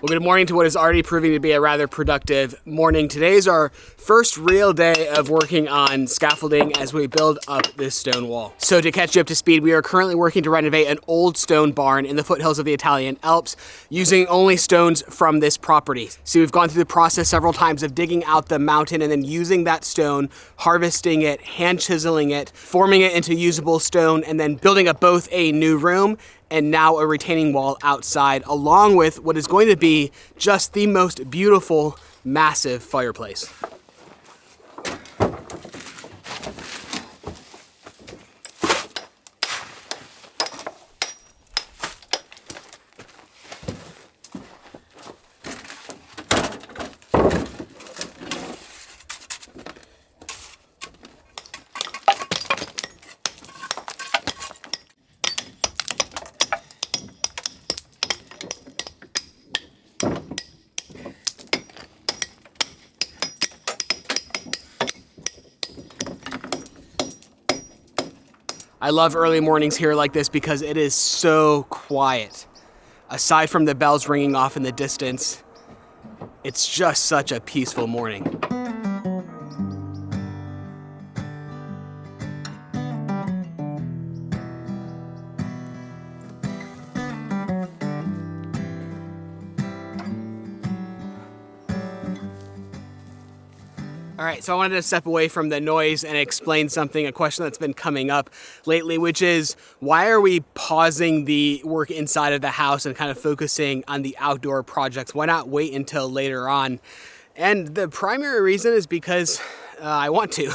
Well, good morning to what is already proving to be a rather productive morning. Today's our first real day of working on scaffolding as we build up this stone wall. So to catch you up to speed, we are currently working to renovate an old stone barn in the foothills of the Italian Alps using only stones from this property. So we've gone through the process several times of digging out the mountain and then using that stone, harvesting it, hand chiseling it, forming it into usable stone, and then building up both a new room and now a retaining wall outside, along with what is going to be just the most beautiful, massive fireplace. I love early mornings here like this because it is so quiet. Aside from the bells ringing off in the distance, it's just such a peaceful morning. All right, so I wanted to step away from the noise and explain something, a question that's been coming up lately, which is why are we pausing the work inside of the house and kind of focusing on the outdoor projects? Why not wait until later on? And the primary reason is because I want to.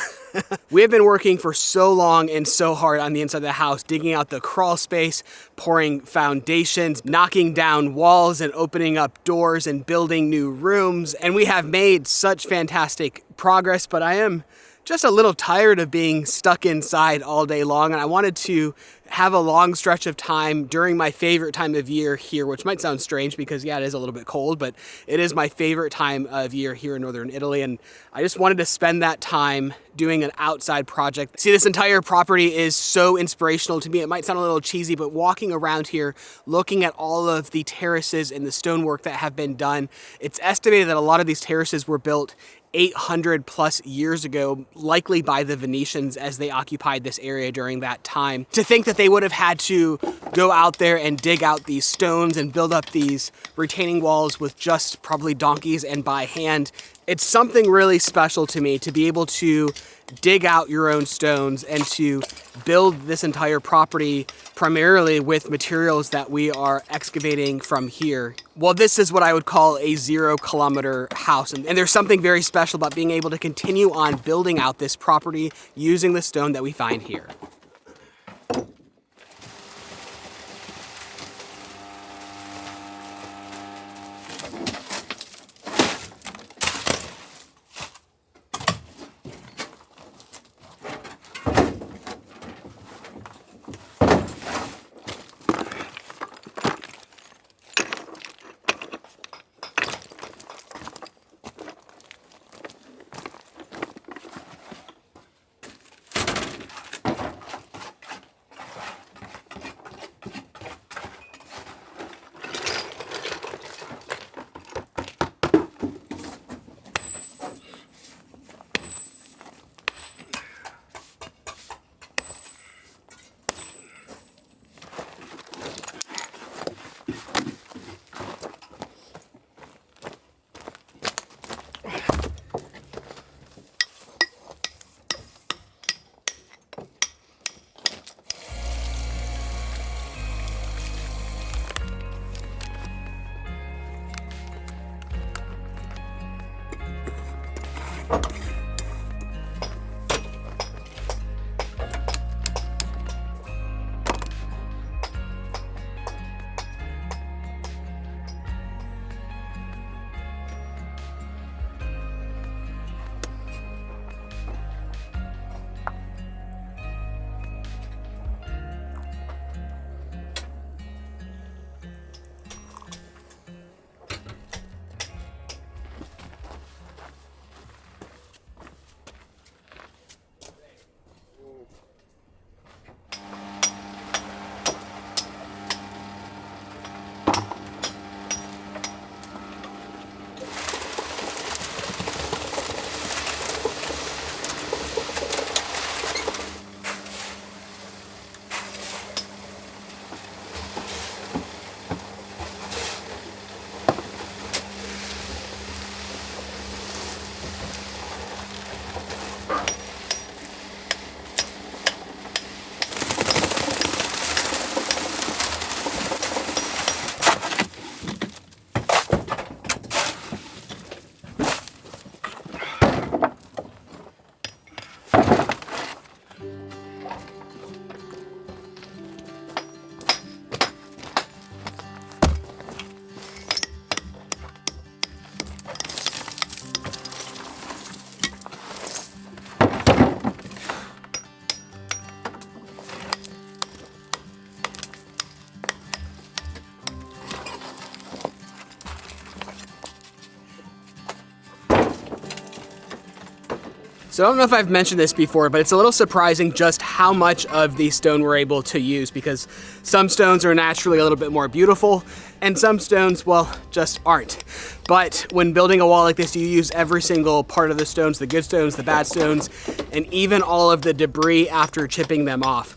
We have been working for so long and so hard on the inside of the house, digging out the crawl space, pouring foundations, knocking down walls and opening up doors and building new rooms. And we have made such fantastic progress, but I am just a little tired of being stuck inside all day long. And I wanted to have a long stretch of time during my favorite time of year here, which might sound strange because yeah, it is a little bit cold, but it is my favorite time of year here in Northern Italy. And I just wanted to spend that time doing an outside project. See, this entire property is so inspirational to me. It might sound a little cheesy, but walking around here, looking at all of the terraces and the stonework that have been done, it's estimated that a lot of these terraces were built 800 plus years ago, likely by the Venetians as they occupied this area during that time. To think that they would have had to go out there and dig out these stones and build up these retaining walls with just probably donkeys and by hand, it's something really special to me to be able to dig out your own stones and to build this entire property primarily with materials that we are excavating from here. Well, this is what I would call a 0-kilometer house. And there's something very special about being able to continue on building out this property using the stone that we find here. So I don't know if I've mentioned this before, but it's a little surprising just how much of the stone we're able to use, because some stones are naturally a little bit more beautiful and some stones, well, just aren't. But when building a wall like this, you use every single part of the stones, the good stones, the bad stones, and even all of the debris after chipping them off.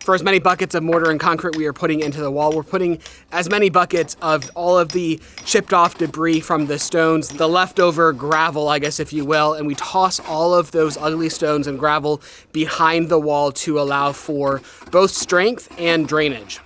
For as many buckets of mortar and concrete we are putting into the wall, we're putting as many buckets of all of the chipped off debris from the stones, the leftover gravel, I guess if you will, and we toss all of those ugly stones and gravel behind the wall to allow for both strength and drainage.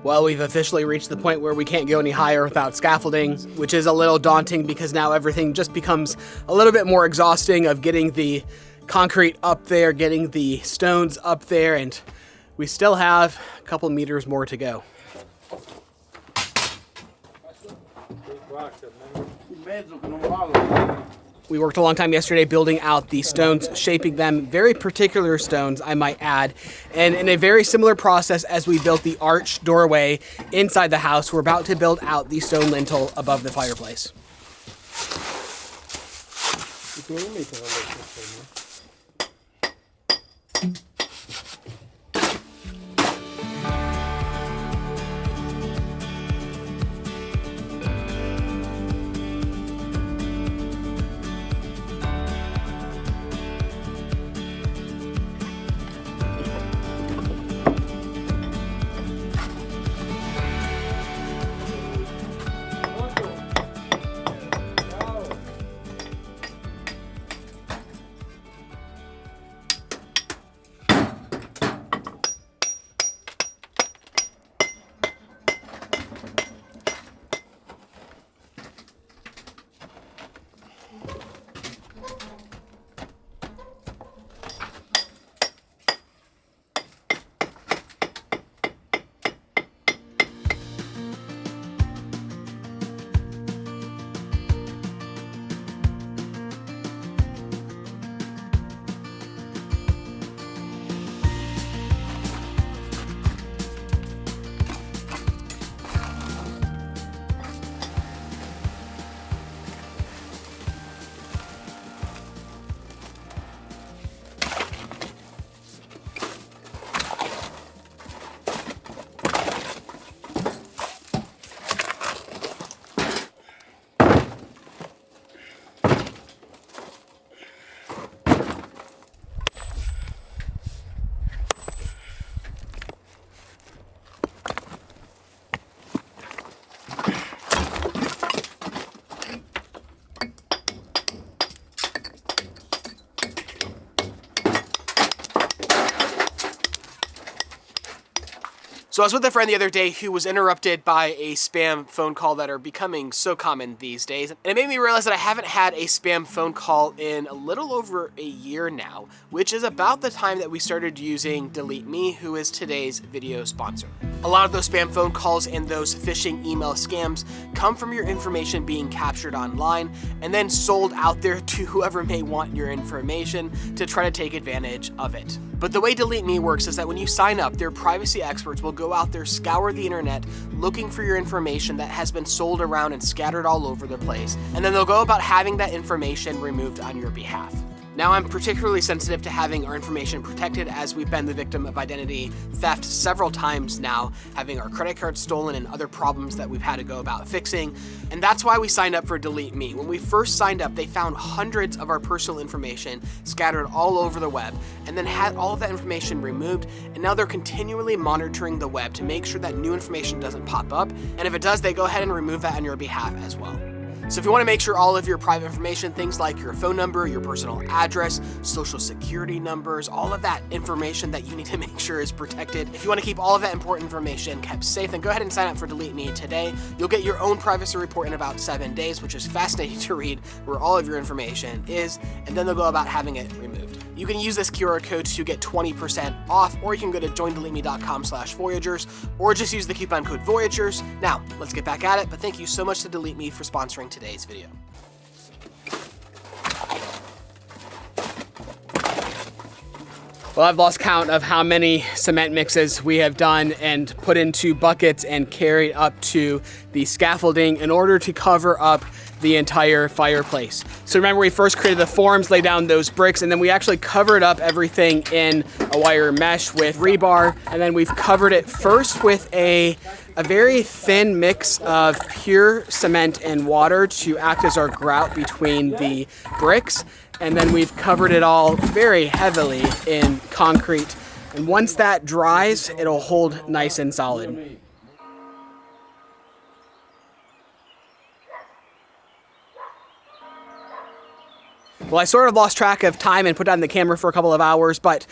Well, we've officially reached the point where we can't go any higher without scaffolding, which is a little daunting because now everything just becomes a little bit more exhausting of getting the concrete up there, getting the stones up there, and we still have a couple meters more to go. We worked a long time yesterday building out the stones, shaping them, very particular stones, I might add. And in a very similar process as we built the arch doorway inside the house, we're about to build out the stone lintel above the fireplace. So I was with a friend the other day who was interrupted by a spam phone call that are becoming so common these days. And it made me realize that I haven't had a spam phone call in a little over a year now, which is about the time that we started using Delete Me, who is today's video sponsor. A lot of those spam phone calls and those phishing email scams come from your information being captured online and then sold out there to whoever may want your information to try to take advantage of it. But the way Delete Me works is that when you sign up, their privacy experts will go go out there, scour the internet, looking for your information that has been sold around and scattered all over the place, and then they'll go about having that information removed on your behalf. Now, I'm particularly sensitive to having our information protected, as we've been the victim of identity theft several times now, having our credit cards stolen and other problems that we've had to go about fixing. And that's why we signed up for Delete Me. When we first signed up, they found hundreds of our personal information scattered all over the web, and then had all of that information removed. And now they're continually monitoring the web to make sure that new information doesn't pop up. And if it does, they go ahead and remove that on your behalf as well. So if you want to make sure all of your private information, things like your phone number, your personal address, social security numbers, all of that information that you need to make sure is protected, if you want to keep all of that important information kept safe, then go ahead and sign up for Delete Me today. You'll get your own privacy report in about 7 days, which is fascinating to read, where all of your information is, and then they'll go about having it removed. You can use this QR code to get 20% off, or you can go to joindeleteme.com/Voyagers, or just use the coupon code Voyagers. Now, let's get back at it, but thank you so much to Delete Me for sponsoring today's video. Well, I've lost count of how many cement mixes we have done and put into buckets and carried up to the scaffolding in order to cover up the entire fireplace. So remember, we first created the forms, laid down those bricks, and then we actually covered up everything in a wire mesh with rebar, and then we've covered it first with a very thin mix of pure cement and water to act as our grout between the bricks. And then we've covered it all very heavily in concrete. And once that dries, it'll hold nice and solid. Well, I sort of lost track of time and put down the camera for a couple of hours, but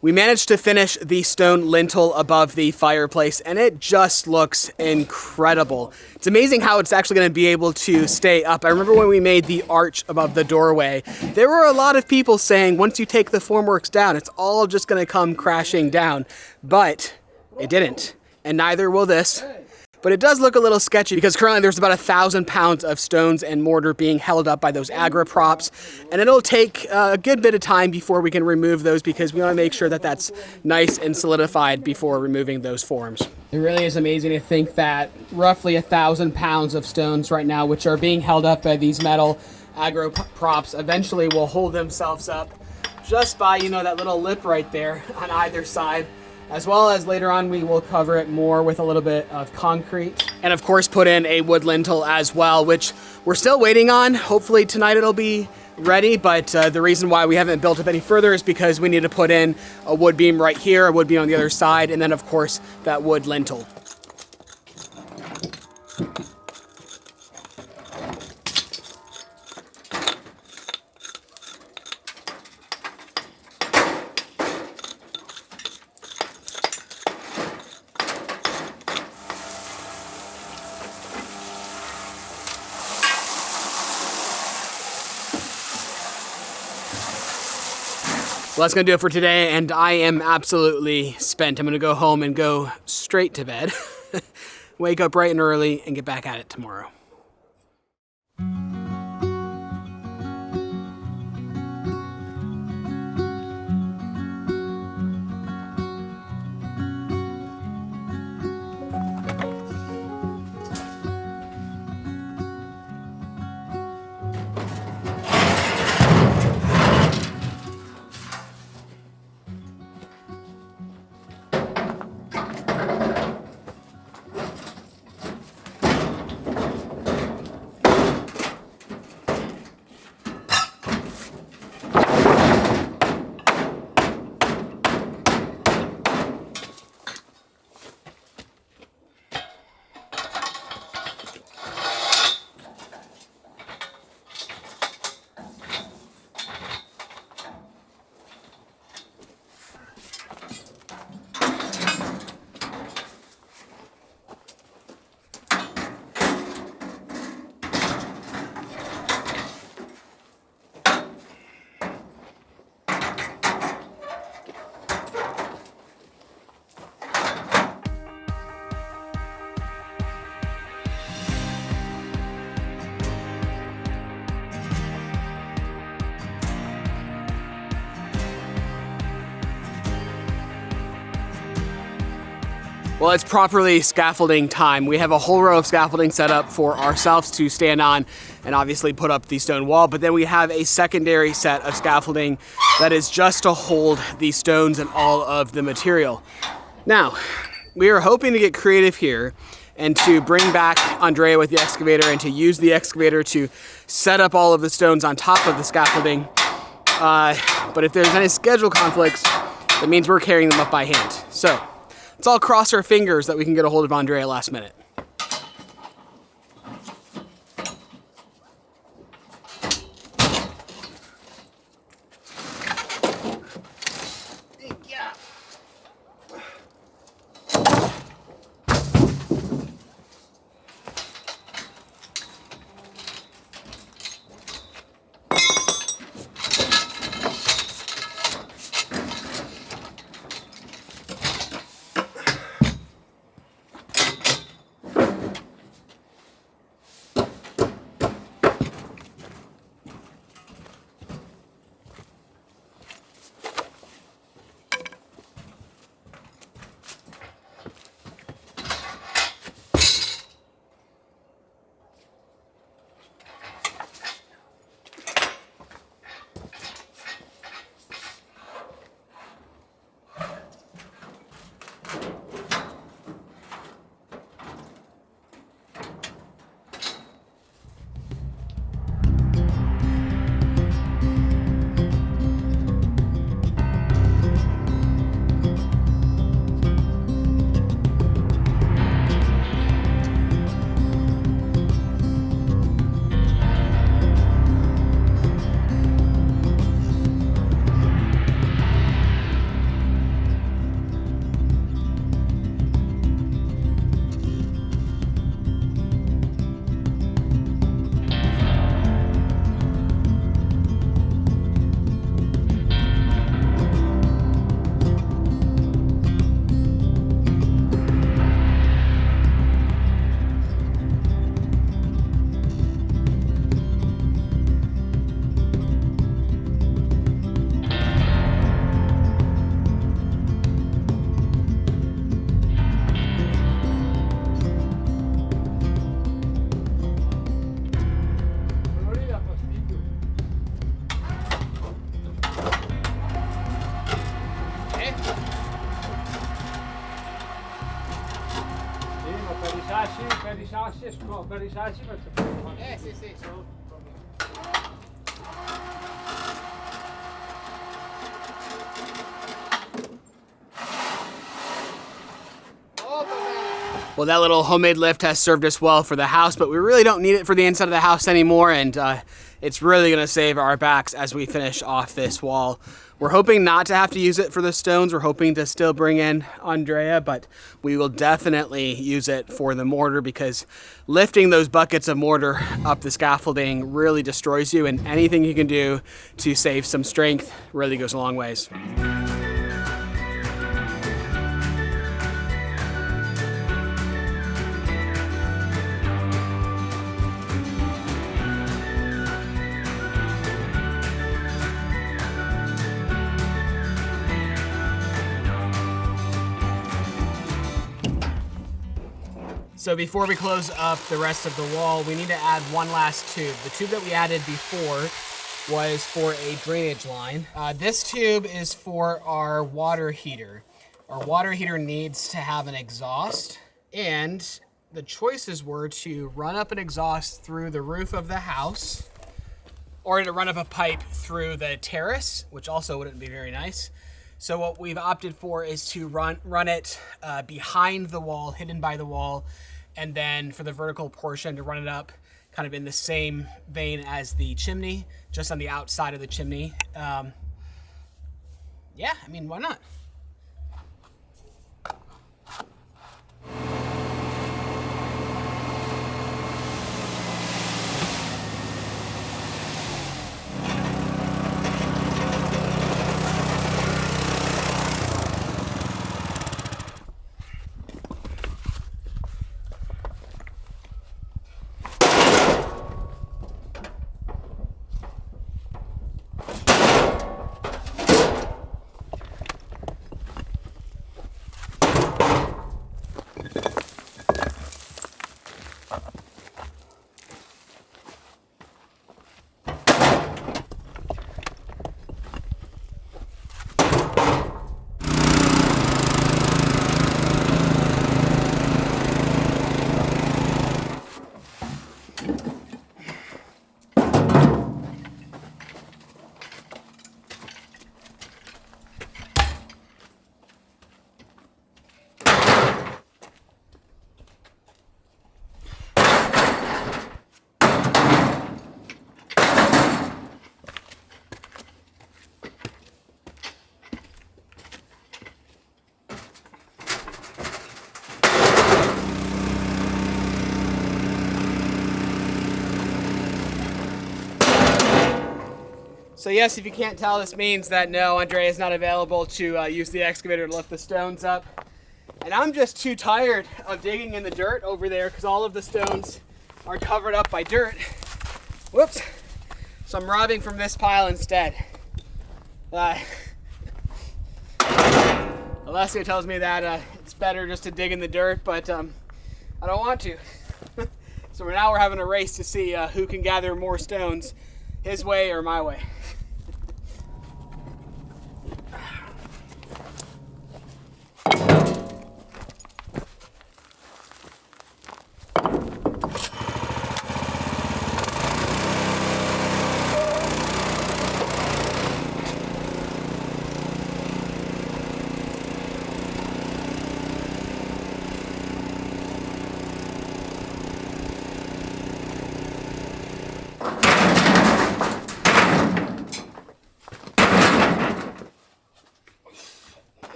we managed to finish the stone lintel above the fireplace, and it just looks incredible. It's amazing how it's actually going to be able to stay up. I remember when we made the arch above the doorway, there were a lot of people saying once you take the formworks down, it's all just going to come crashing down. But it didn't, and neither will this. But it does look a little sketchy because currently there's about 1,000 pounds of stones and mortar being held up by those agri props, and it'll take a good bit of time before we can remove those, because we want to make sure that that's nice and solidified before removing those forms. It really is amazing to think that roughly 1,000 pounds of stones right now, which are being held up by these metal agri props, eventually will hold themselves up just by, you know, that little lip right there on either side. As well as later on, we will cover it more with a little bit of concrete. And of course, put in a wood lintel as well, which we're still waiting on. Hopefully tonight it'll be ready, but the reason why we haven't built up any further is because we need to put in a wood beam right here, a wood beam on the other side, and then of course, that wood lintel. Well, that's going to do it for today, and I am absolutely spent. I'm going to go home and go straight to bed, wake up bright and early, and get back at it tomorrow. Well, it's properly scaffolding time. We have a whole row of scaffolding set up for ourselves to stand on and obviously put up the stone wall, but then we have a secondary set of scaffolding that is just to hold the stones and all of the material. Now, we are hoping to get creative here and to bring back Andrea with the excavator and to use the excavator to set up all of the stones on top of the scaffolding. But if there's any schedule conflicts, that means we're carrying them up by hand. So let's all cross our fingers that we can get a hold of Andrea last minute. Well, that little homemade lift has served us well for the house, but we really don't need it for the inside of the house anymore, and it's really going to save our backs as we finish off this wall. We're hoping not to have to use it for the stones. We're hoping to still bring in Andrea, but we will definitely use it for the mortar because lifting those buckets of mortar up the scaffolding really destroys you, and anything you can do to save some strength really goes a long ways. So before we close up the rest of the wall, we need to add one last tube. The tube that we added before was for a drainage line. This tube is for our water heater. Our water heater needs to have an exhaust, and the choices were to run up an exhaust through the roof of the house or to run up a pipe through the terrace, which also wouldn't be very nice. So what we've opted for is to run it behind the wall, hidden by the wall, and then for the vertical portion to run it up kind of in the same vein as the chimney, just on the outside of the chimney. Yeah, I mean, why not? So yes, if you can't tell, this means that no, Andrea is not available to use the excavator to lift the stones up. And I'm just too tired of digging in the dirt over there because all of the stones are covered up by dirt. Whoops. So I'm robbing from this pile instead. Alessio tells me that it's better just to dig in the dirt, but I don't want to. So now we're having a race to see who can gather more stones, his way or my way.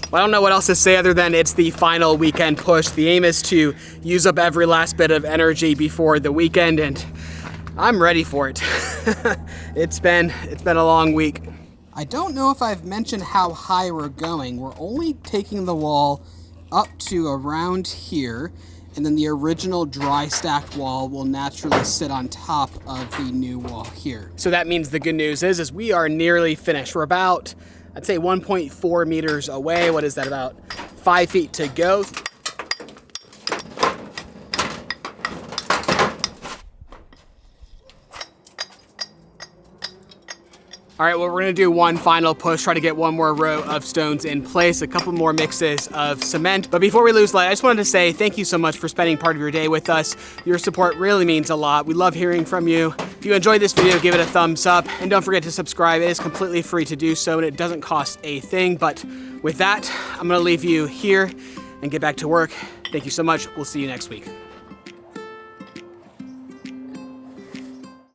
Well, I don't know what else to say other than it's the final weekend push. The aim is to use up every last bit of energy before the weekend, and I'm ready for it. It's been a long week. I don't know if I've mentioned how high we're going. We're only taking the wall up to around here, and then the original dry stacked wall will naturally sit on top of the new wall here. So that means the good news is we are nearly finished. We're about, I'd say 1.4 meters away. What is that, about 5 feet to go? All right, well, we're gonna do one final push, try to get one more row of stones in place, a couple more mixes of cement. But before we lose light, I just wanted to say thank you so much for spending part of your day with us. Your support really means a lot. We love hearing from you. If you enjoyed this video, give it a thumbs up, and don't forget to subscribe. It is completely free to do so, and it doesn't cost a thing. But with that, I'm gonna leave you here and get back to work. Thank you so much. We'll see you next week.